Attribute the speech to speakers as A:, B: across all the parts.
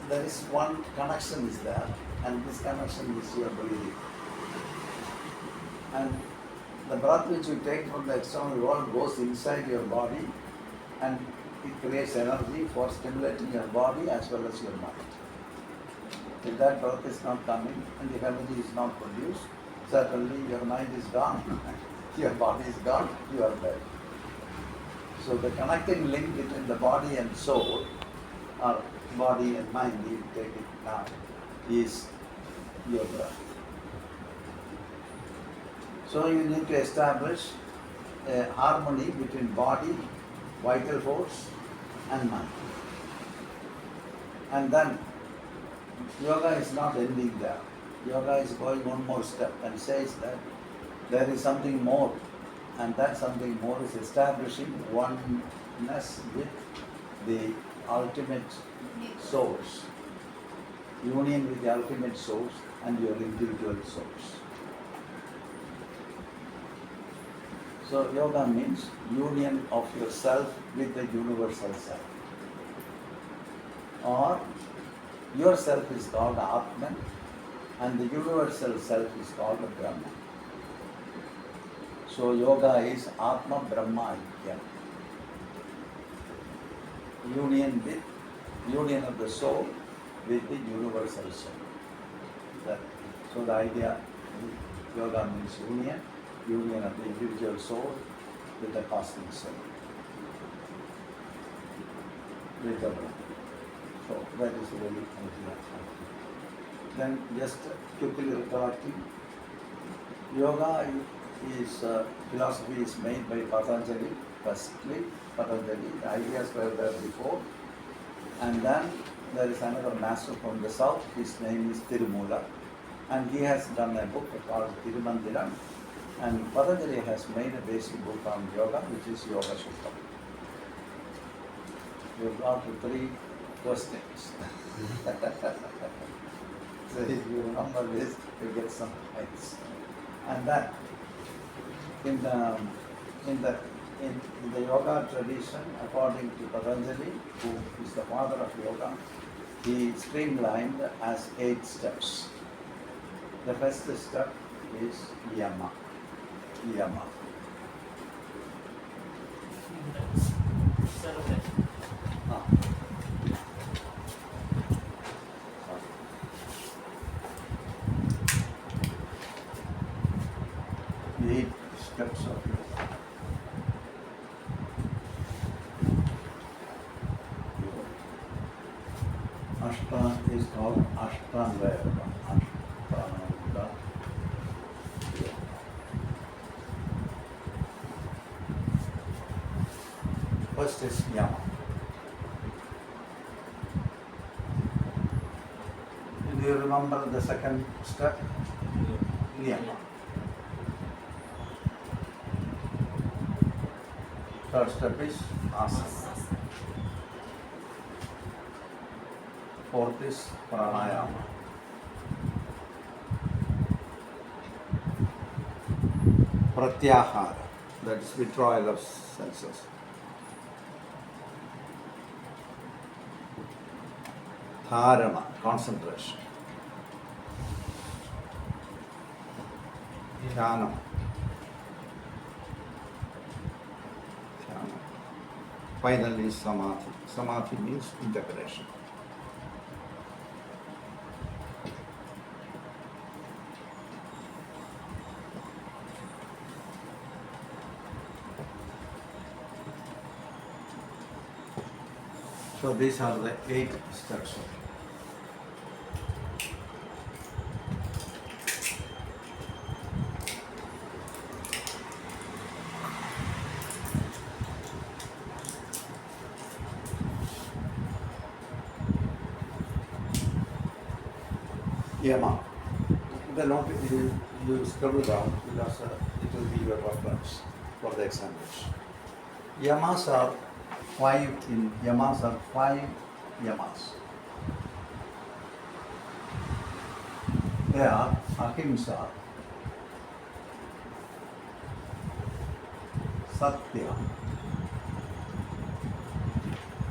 A: there is one connection is there, and this connection is your breathing. And the breath which you take from the external world goes inside your body, and it creates energy for stimulating your body as well as your mind. If that breath is not coming and the energy is not produced, certainly your mind is gone, your body is gone, you are dead. So the connecting link between the body and soul, or body and mind, you take it now, is your breath. So you need to establish a harmony between body, vital force, and mind. And then yoga is not ending there. Yoga is going one more step and says that there is something more, and that something more is establishing oneness with the ultimate source, union with the ultimate source and your individual source. So yoga means union of yourself with the universal self. Or yourself is called Atman and the universal self is called Brahma. So yoga is Atma Brahma Aikyam. Union of the soul with the universal soul. So the idea, yoga means union of the individual soul with the cosmic soul, with the Brahma. So that is the very idea. Then just quickly recollecting, yoga is philosophy is made by Patanjali. Firstly, Patanjali, the ideas were there before, and then there is another master from the south. His name is Tirumula, and he has done a book called Tirumandiram, and Patanjali has made a basic book on yoga, which is Yoga Sutras. We've got 3 questions. So if you remember this, you get some points. And then in the yoga tradition, according to Patanjali, who is the father of yoga, he streamlined as 8 steps. The first step is yama. The 8 steps of yoga. Ashtanga is called Ashtanga Yoga. Ashtanga Yoga. First is yama. Do you remember the second step? Niyama. Third step is asana. Fourth is pranayama. Pratyahara, that is withdrawal of senses. Dharana, concentration. Dhyanam. Finally, samadhi. Samadhi means integration. So these are the 8 steps. Yama. The note you scribble down because it will be your reference for the examination. Yamas are 5 yamas. They are ahimsa, satya,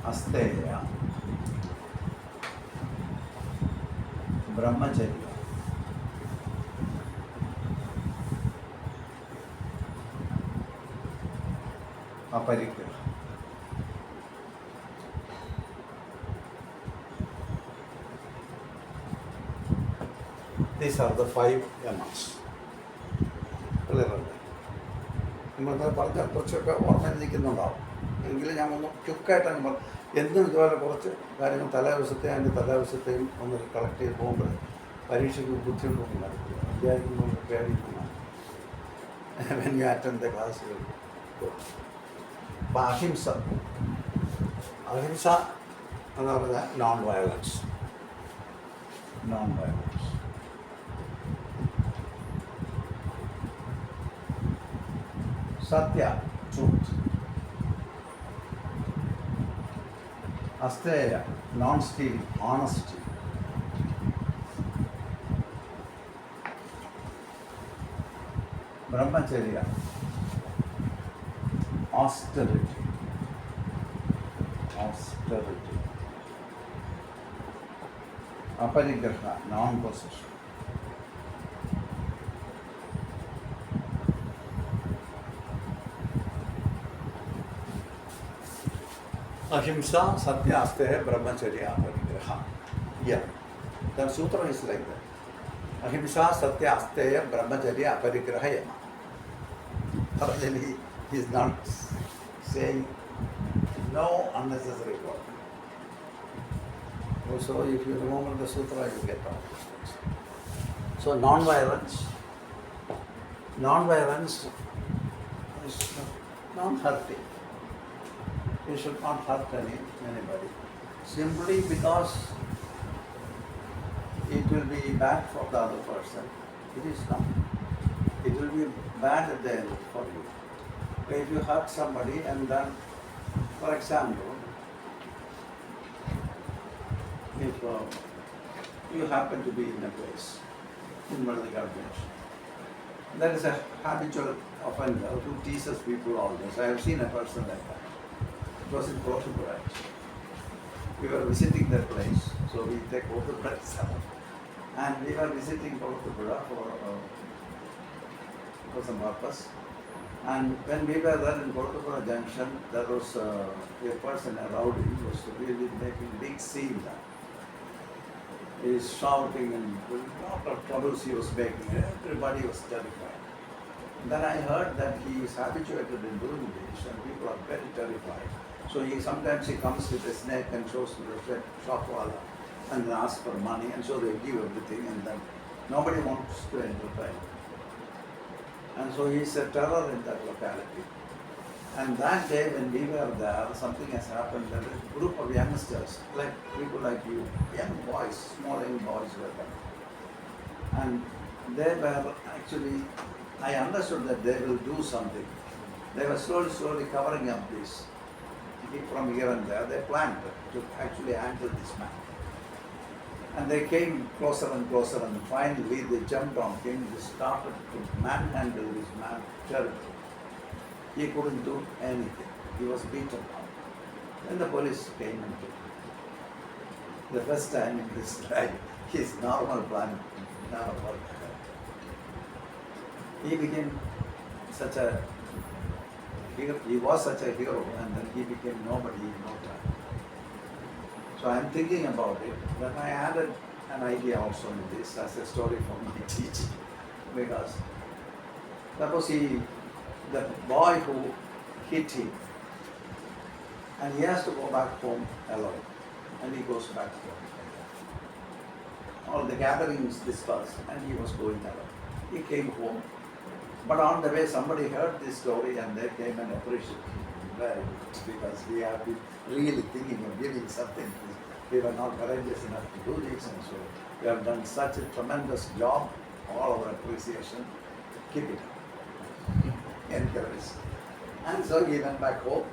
A: asteya, Brahmacharya. Aparigraha. These are the 5 yamas. ക്ലിയറല്ലേ? നമ്മളത് പറഞ്ഞാൽ കുറച്ചൊക്കെ ഓർമ്മയിൽ നിൽക്കുന്നുണ്ടാവും. എങ്കിലും ഞാൻ ഒന്ന് ക്വിക്കായിട്ടങ്ങ് പറഞ്ഞു. എന്നും ഇതുപോലെ കുറച്ച് കാര്യങ്ങൾ തലേദിവസത്തെയും അതിൻ്റെ തലേദിവസത്തെയും ഒന്ന് കളക്ട് ചെയ്ത് പോകുമ്പോൾ പരീക്ഷയ്ക്ക് ബുദ്ധിമുട്ടൊന്നും നടക്കില്ല. വിചാരിക്കുമ്പോൾ പേടിക്കുന്നതാണ്. When you attend the class, you go. അപ്പോൾ അഹിംസ എന്ന് പറഞ്ഞാൽ non violence. Satya, truth. Asteya, non stealing, honesty. Brahmacharya, austerity. Aparigraha, non-possession. Ahimsa, Satya, Asteya, Brahmacharya, Aparigraha. Yeah, the sutra is like that. Ahimsa, Satya, Asteya, Brahmacharya, Aparigraha, Yama. Patanjali is not saying no unnecessary work. Also, if you remember the sutra, you get all these things. So, non-violence is non-hurting. You should not hurt anybody. Simply because it will be bad for the other person. It is not. It will be bad at the end for you. If you hurt somebody and then, for example, if you happen to be in a place, in one of the garbage, there is a habitual offender who teases people always. I have seen a person like that. It was in Portugal. We were visiting that place, so we take Portugal itself. And we were visiting Portugal for some purpose. And when we were there in Portugal Junction, there was a person, a rowdy, who was really making big scene there. He is shouting and a lot of troubles he was making. Everybody was terrified. Then I heard that he is habituated in doing this and people are very terrified. So sometimes he comes with a snake and shows to the shopwala and then asks for money, and so they give everything, and then nobody wants to entertain. And so he is a terror in that locality. And that day when we were there, something has happened. There was a group of youngsters, like people like you, young boys, small young boys were there. And they were actually, I understood that they will do something. They were slowly covering up this. From here and there, they planned to actually handle this man. And they came closer and closer, and finally they jumped on him. They started to manhandle this man terribly. He couldn't do anything. He was beaten up. Then the police came and took him. The first time in his life, his normal plan never worked. He became such a he was such a hero, and then he became nobody in no time. So I am thinking about it. Then I added an idea also in this as a story for my teaching. Because suppose the boy who hit him, and he has to go back home alone, and he goes back home. All the gatherings dispersed, and he was going alone. He came home. But on the way, somebody heard this story and they came and appreciated him very much, because we have been really thinking of giving something. We were not courageous enough to do this, and so we have done such a tremendous job. All our appreciation. Keep it up. Encourage. And so he went back home,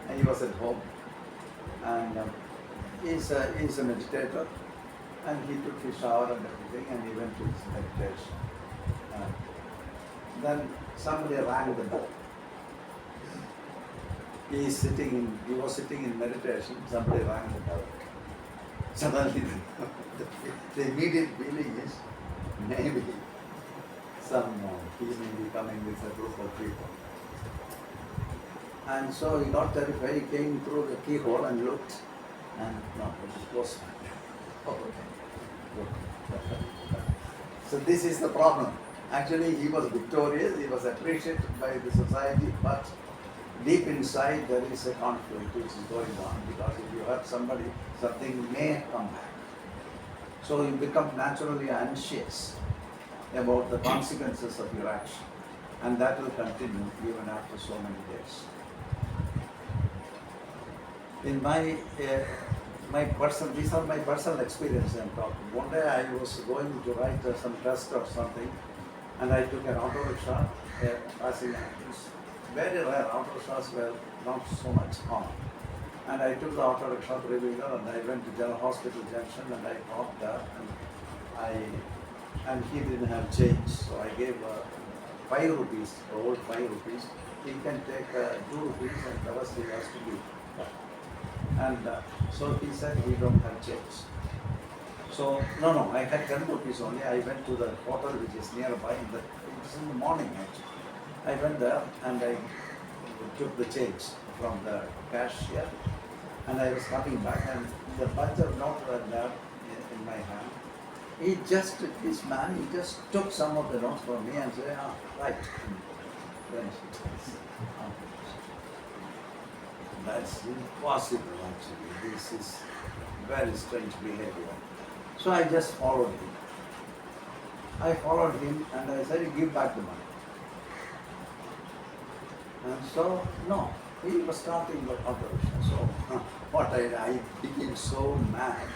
A: and he was at home. And he's a meditator, and he took his shower and everything, and he went to his meditation. Then somebody rang the bell. He was sitting in meditation, somebody rang the bell. Suddenly, the immediate feeling is maybe he may be coming with a group of people. And so he got terrified. He came through the keyhole and looked, and no, it was postman. Oh, okay. Good. So this is the problem. Actually, he was victorious. He was appreciated by the society, but deep inside there is a conflict which is going on, because if you hurt somebody, something may come back. So you become naturally anxious about the consequences of your action, and that will continue even after so many days. In these are my personal experiences I'm talking. One day I was going to write some test or something, and I took an auto rickshaw passing. It's very rare, auto rickshaws were not so much on. And I took the auto rickshaw three-wheeler and I went to General Hospital Junction and I parked there, and he didn't have change, so I gave 5 rupees, old 5 rupees. He can take 2 rupees and the rest he has to give. And so he said we don't have change. So no, I had 10 rupees only. I went to the hotel which is nearby. It was in the morning actually. I went there and I took the change from the cashier, and I was coming back, and the bunch of notes were there in my hand. This man took some of the notes from me and said, right. Then that's impossible actually. This is very strange behavior. So I just followed him. And I said, give back the money. And so, no, he was starting the operation. So I became so mad.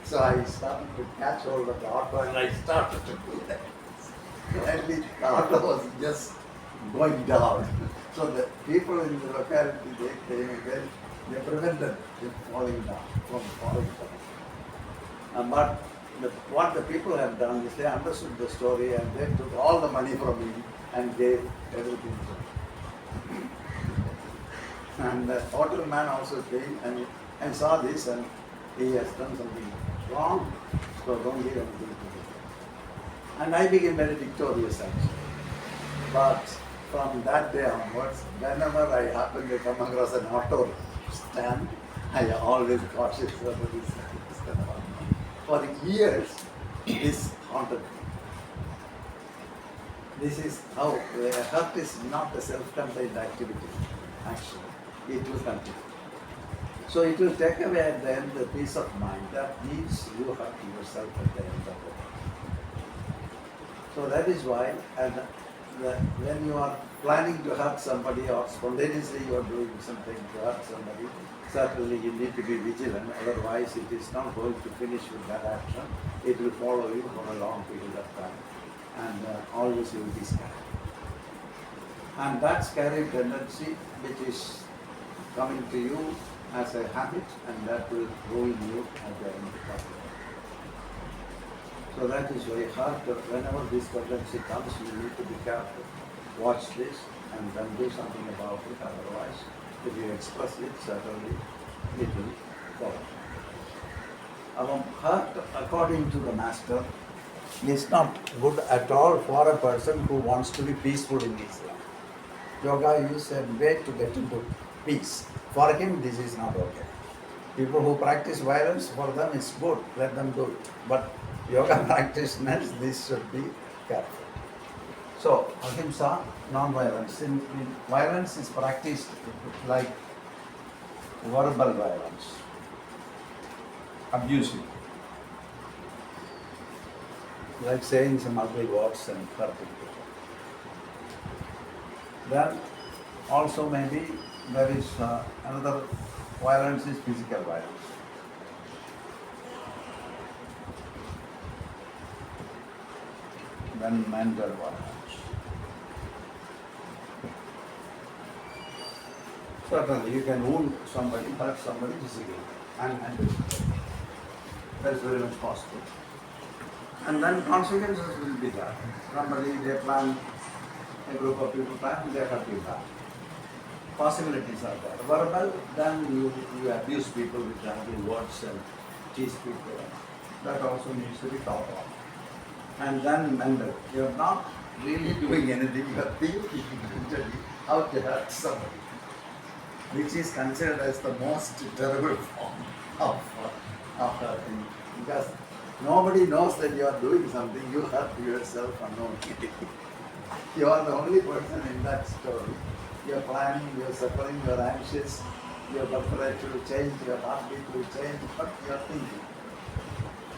A: So I started to catch hold of the auto and I started to do that. Finally, the auto was just going down. So the people in the locality, they came and they prevented him falling down, from falling down. But what the people have done is they understood the story and they took all the money from him and gave everything to him. And the hotel man also came and saw this, and he has done something wrong, so don't give anything to him. And I became very victorious actually. But from that day onwards, whenever I happen to come across an auto stand, I always cautious whether this is going to. For years, this haunted me. This is how hurt is not a self-contained activity, actually. It will continue. So it will take away at the end the peace of mind that needs you hurt yourself at the end of it. So that is why, and when you are planning to hurt somebody or spontaneously you are doing something to hurt somebody, certainly you need to be vigilant, otherwise it is not going to finish with that action. It will follow you for a long period of time, and always you will be scared. And that scary tendency which is coming to you as a habit, and that will ruin you at the end of it. So that is why whenever this tendency comes, you need to be careful. Watch this and then do something about it, otherwise if you express it, certainly it will follow. Heart, according to the master, is not good at all for a person who wants to be peaceful in his life. Yoga is a way to get into peace. For him, this is not okay. People who practice violence, for them it's good, let them do it. But yoga practitioners, this should be careful. So, ahimsa, non-violence. Violence is practiced like verbal violence, abusive, like saying some ugly words and hurting people. Then also maybe there is another violence is physical violence. Then mental violence. Certainly, you can wound somebody, hurt somebody physically, and that is very much possible. And then consequences will be there. Somebody, they plan, a group of people plan, they hurt you back. Possibilities are there. Verbal, then you abuse people with ugly words and cheese people. That also needs to be thought of. And then mental. You're not really doing anything, you're thinking mentally how to hurt somebody, which is considered as the most terrible form of hurting. Because nobody knows that you are doing something, you hurt yourself unknowingly. You are the only person in that story. You're planning, you're suffering, you're anxious, your temperature will change, your heartbeat will change, but you're thinking.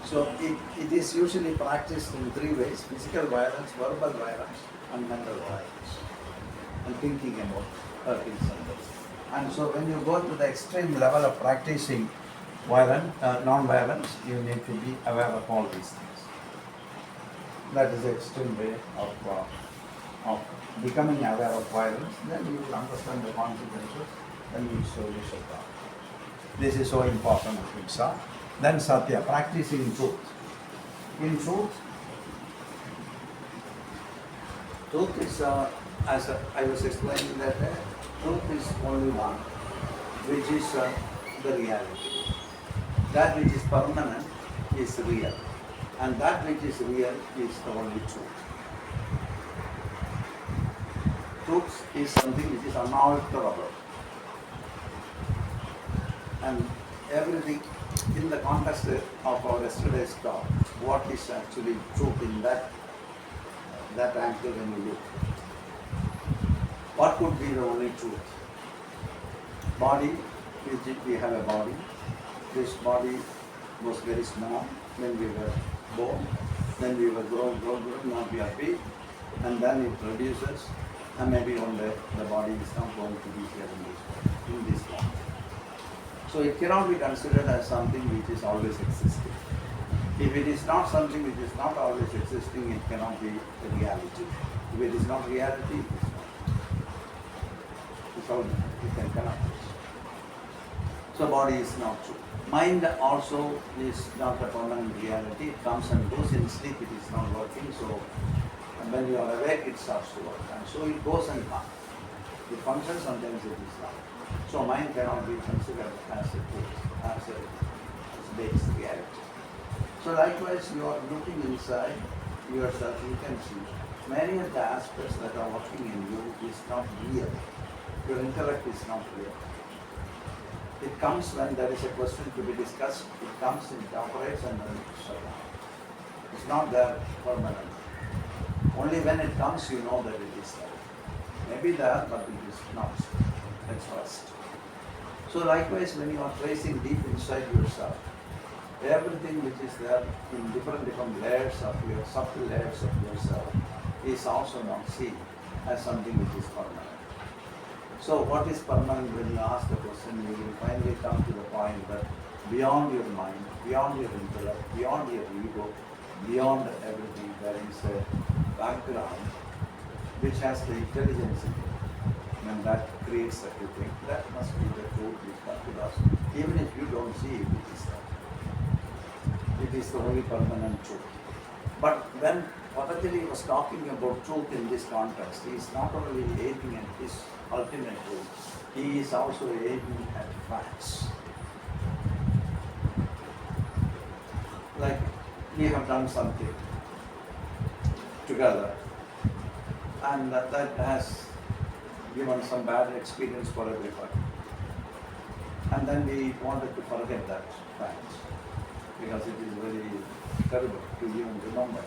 A: So it is usually practiced in three ways: physical violence, verbal violence, and mental violence. And thinking about hurting somebody. And so when you go to the extreme level of practicing non-violence, you need to be aware of all these things. That is the extreme way of becoming aware of violence. Then you will understand the consequences, then you slowly shut down. This is so important in Himsa. Then Satya, practicing truth. In truth is, as I was explaining that truth is only one, which is the reality. That which is permanent is real, and that which is real is the only truth. Truth is something which is unalterable, and everything in the context of our yesterday's talk, what is actually truth in that angle when you look? What could be the only truth? Body, we have a body. This body was very small when we were born. Then we were grown, now we are big. And then it reduces. And maybe one day the body is not going to be here in this form. So it cannot be considered as something which is always existing. If it is not something which is not always existing, it cannot be a reality. If it is not reality, it is not. It's all you can cannot. So body is not true. Mind also is not a permanent reality. It comes and goes. In sleep it is not working. So when you are awake it starts to work. And so it goes and comes. It functions, sometimes it is not. So mind cannot be considered as a truth, as a base reality. So likewise, you are looking inside yourself, you can see many of the aspects that are working in you is not real. Your intellect is not real. It comes when there is a question to be discussed, it comes, it operates, and then it shuts down. It's not there permanently. Only when it comes, you know that it is there. Maybe there, but it is not at first. So likewise, when you are tracing deep inside yourself, everything which is there in different layers of your subtle layers of yourself is also not seen as something which is permanent. So what is permanent? When you ask the question, you will finally come to the point that beyond your mind, beyond your intellect, beyond your ego, beyond everything, there is a background which has the intelligence in it. And that creates everything. That must be the truth which comes to us. Even if you don't see it, it is there. It is the only permanent truth. But when Patanjali was talking about truth in this context, he is not only aiming at his ultimate truth, he is also aiming at facts. Like we have done something together, and that has given some bad experience for everybody. And then we wanted to forget that fact, because it is very terrible to even remember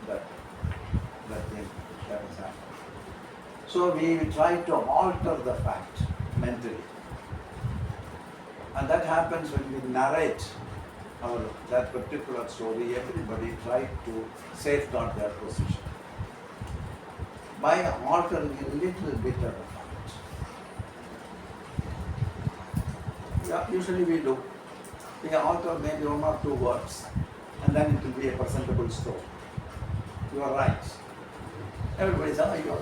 A: that thing that has happened. So we try to alter the fact mentally. And that happens when we narrate that particular story. Everybody tried to safeguard their position by altering a little bit of the fact. Yeah, usually we do. We alter maybe one or two words, and then it will be a presentable story. You are right. Everybody says, oh, you are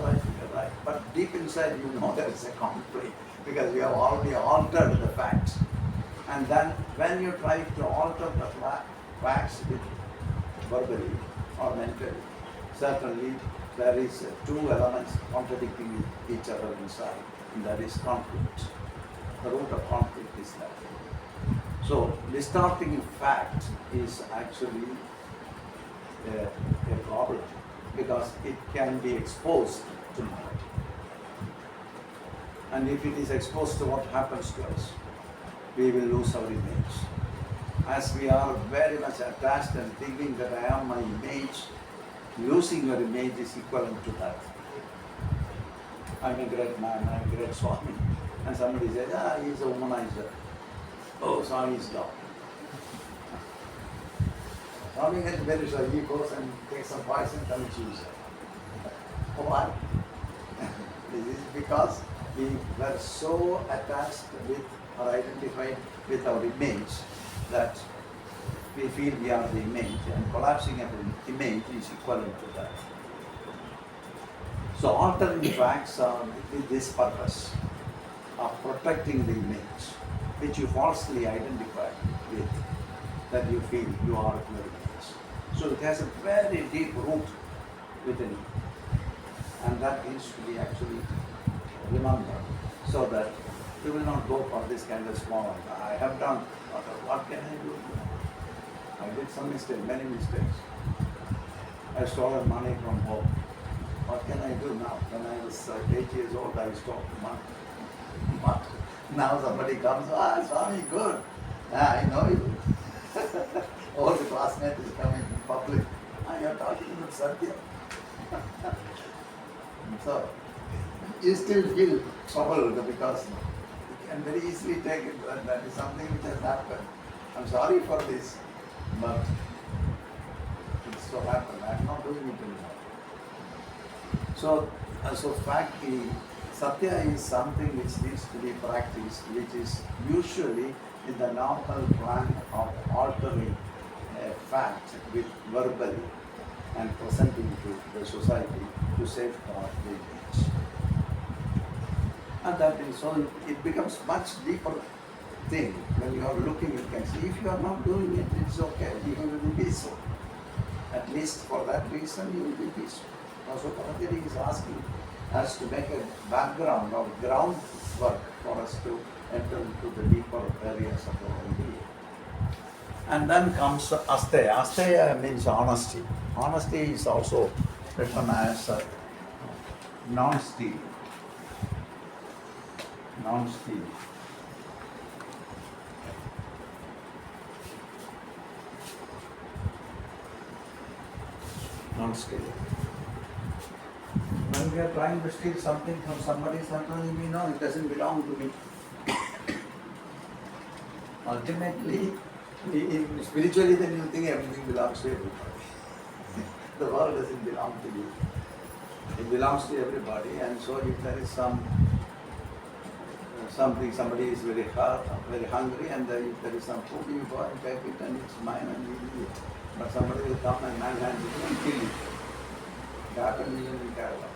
A: right. But deep inside you know there is a conflict, because you have already altered the facts. And then when you try to alter the facts with verbally or mentally, certainly there is two elements contradicting each other inside, and that is conflict. The root of conflict is that. So distorting fact is actually a problem because it can be exposed tomorrow. And if it is exposed to what happens to us, we will lose our image. As we are very much attached and thinking that I am my image, losing your image is equivalent to that. I'm a great man, I'm a great Swami. And somebody says, he's a womanizer. Oh, Swami is God. Swami gets very shy. He goes and takes some poison and commits suicide. Why? This is because we were so attached with or identified with our image that we feel we are the image, and collapsing of the image is equivalent to that. So altering facts are with this purpose of protecting the image which you falsely identify with, that you feel you are your image. So it has a very deep root within you, and that needs to be actually remembered so that you will not go for this kind of small, I have done, what can I do? I did some mistakes, many mistakes. I stole money from home. What can I do now? When I was 8 years old, I stole money. But now somebody comes, Swami, good. I know you. All the classmates is coming in public. You're talking about Satya. So, you still feel troubled because you can very easily take it that is something which has happened. I'm sorry for this, but it's so happened. I'm not doing it anymore. So fact, Satya is something which needs to be practiced, which is usually in the normal plan of altering a fact with verbally and presenting to the society to safeguard the image. And that is so it becomes much deeper thing. When you are looking, you can see. If you are not doing it, it's okay. You will be peaceful. At least for that reason, you will be peaceful. Also, Patanjali is asking us to make a background or groundwork for us to enter into the deeper areas of our own being. And then comes Asteya. Asteya means honesty. Honesty is also written as non-stealing. Non-stealing. Non-stealing. When we are trying to steal something from somebody, sometimes we know it doesn't belong to me. Ultimately, spiritually, then you think everything belongs to everybody. The world doesn't belong to you. It belongs to everybody, and so if there is something, somebody is very hurt, very hungry, and if there is some food, you go and take it, and it's mine, and you eat it. But somebody will come and manhandle you and kill you. It happened even in Kerala.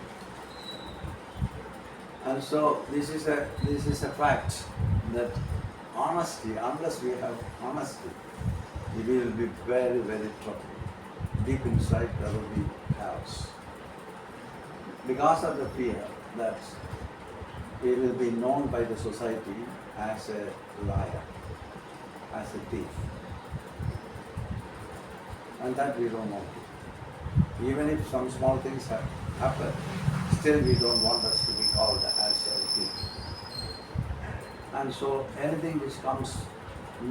A: And so this is a fact that honesty, unless we have honesty, we will be very, very troubled. Deep inside there will be chaos. Because of the fear that we will be known by the society as a liar, as a thief. And that we don't want to. Even if some small things have happened, still we don't want us to be called as a thief. And so anything which comes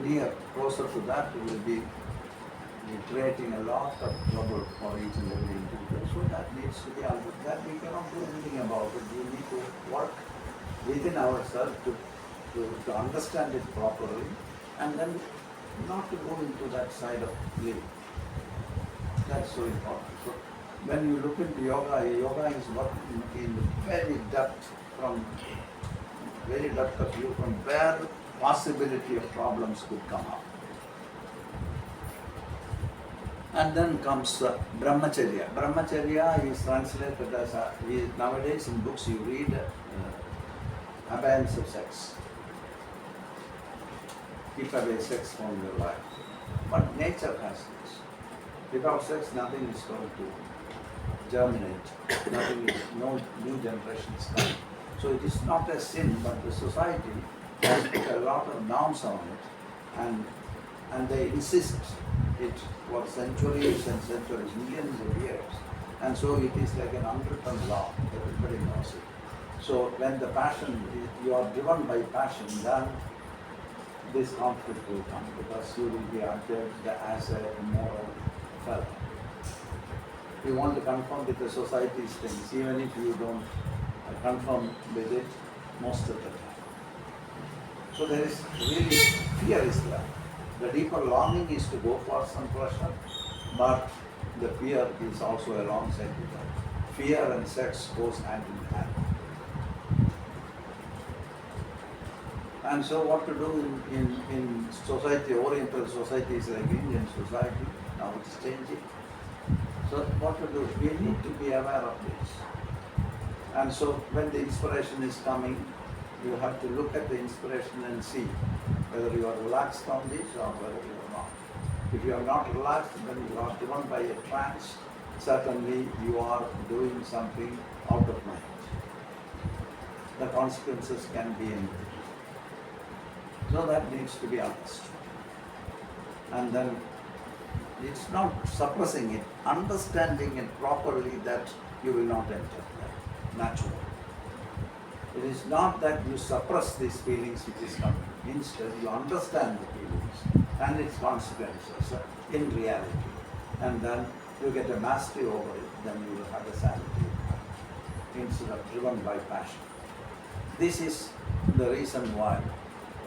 A: near, closer to that will be creating a lot of trouble for each and every individual. So that needs to be understood. That we cannot do anything about it. We need to work within ourselves to understand it properly and then not to go into that side of living. That's so important. So when you look into yoga, yoga is working in the very depth, from very depth of you, from where possibility of problems could come up. And then comes brahmacharya. Brahmacharya is translated as nowadays in books you read abeyance of sex. Keep away sex from your life. But nature has this. Without sex, nothing is going to germinate. Nothing is, no new generations come. So it is not a sin, but the society has put a lot of norms on it, and they insist it for centuries and centuries, millions of years. And so it is like an unwritten law, everybody knows it. So when the passion, you are driven by passion, then this conflict will come because you will be judged as a immoral fellow. You want to conform with the society's things, even if you don't conform with it most of the time. So there is really, fear is there. The deeper longing is to go for some pleasure, but the fear is also alongside with that. Fear and sex goes hand in hand. And so what to do in society, oriental societies like Indian society, now it's changing. So what to do? We need to be aware of this. And so when the inspiration is coming, you have to look at the inspiration and see whether you are relaxed on this or whether you are not. If you are not relaxed, then you are driven by a trance, certainly you are doing something out of mind. The consequences can be anything. So that needs to be understood. And then it's not suppressing it, understanding it properly that you will not enter that naturally. It is not that you suppress these feelings which is coming. Instead, you understand the feelings and its consequences in reality. And then you get a mastery over it, then you will have a sanity instead of driven by passion. This is the reason why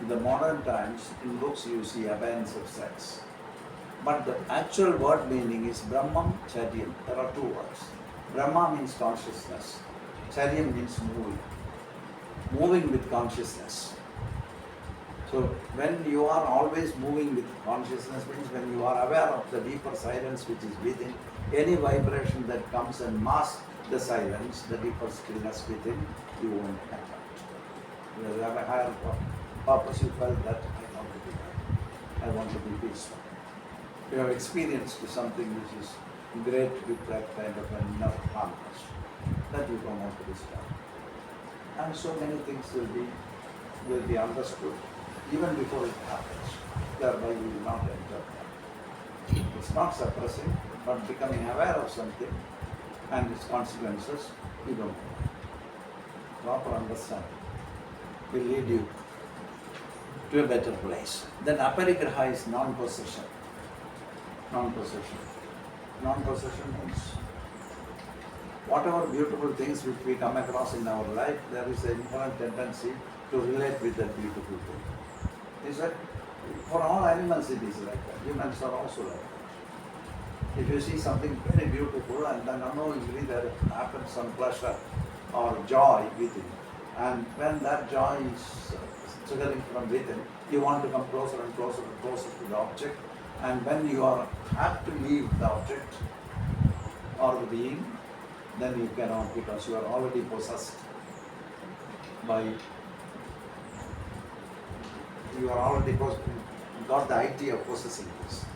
A: in the modern times in books you see abeyance of sex. But the actual word meaning is Brahman Charyam. There are two words. Brahma means consciousness. Charyam means moving. Moving with consciousness. So when you are always moving with consciousness means when you are aware of the deeper silence which is within, any vibration that comes and masks the silence, the deeper stillness within, you won't enter. You have a higher purpose, you felt that I want to be happy. I want to be peaceful. You have experienced something which is great with that kind of an inner calmness that you don't want to disturb. And so many things will be understood even before it happens. Thereby you will not enter that. It's not suppressing, but becoming aware of something and its consequences, you don't know. Proper understanding will lead you to a better place. Then aparigraha is non-possession. Non-possession. Non-possession means whatever beautiful things which we come across in our life, there is an inherent tendency to relate with that beautiful thing. Is that for all animals it is like that. Humans are also like that. If you see something very beautiful and then unknowingly there happens some pleasure or joy within, and when that joy is triggering from within, you want to come closer and closer and closer to the object, and when you have to leave the object or the being, then you cannot, because you are already possessed by, you are already got the idea of possessing this.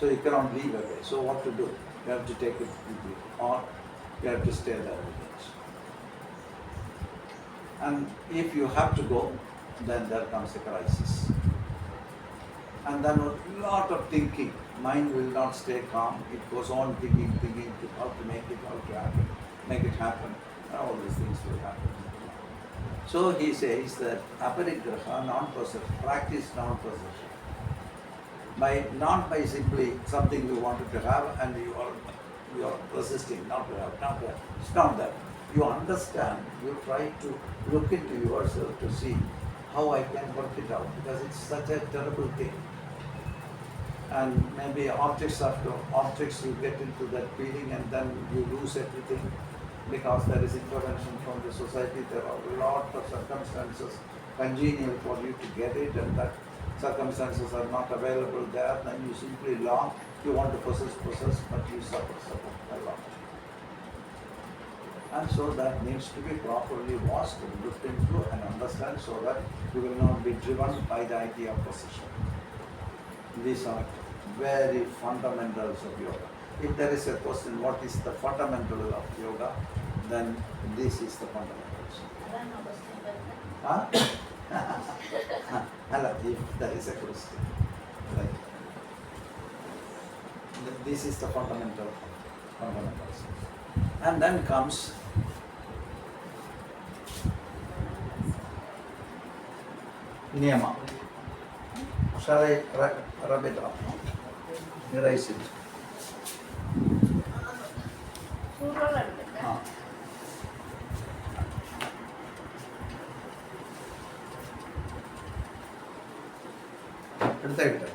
A: So you cannot leave away. So what to do? You have to take it with you, or you have to stay there with it. And if you have to go, then there comes a crisis. And then a lot of thinking. Mind will not stay calm. It goes on thinking to how to make it, how to happen, make it happen. All these things will happen. So he says that aparigraha, non-possession, practice non-possession. Not by simply something you wanted to have and you are resisting not to have, not to have. It's not that. You understand, you try to look into yourself to see how I can work it out, because it's such a terrible thing. And maybe objects after objects, you get into that feeling and then you lose everything because there is intervention from the society. There are a lot of circumstances congenial for you to get it, and that circumstances are not available there. Then you simply long, you want to possess, but you suffer a lot. And so that needs to be properly washed and looked into and understand so that you will not be driven by the idea of possession. These are very fundamentals of yoga. If there is a question, what is the fundamental of yoga, then this is the fundamentals. Huh? If that is a question. Right. This is the fundamentals. And then comes Niyama. Shall I rub it up? Erase it. എടുത്തേക്കട്ടെ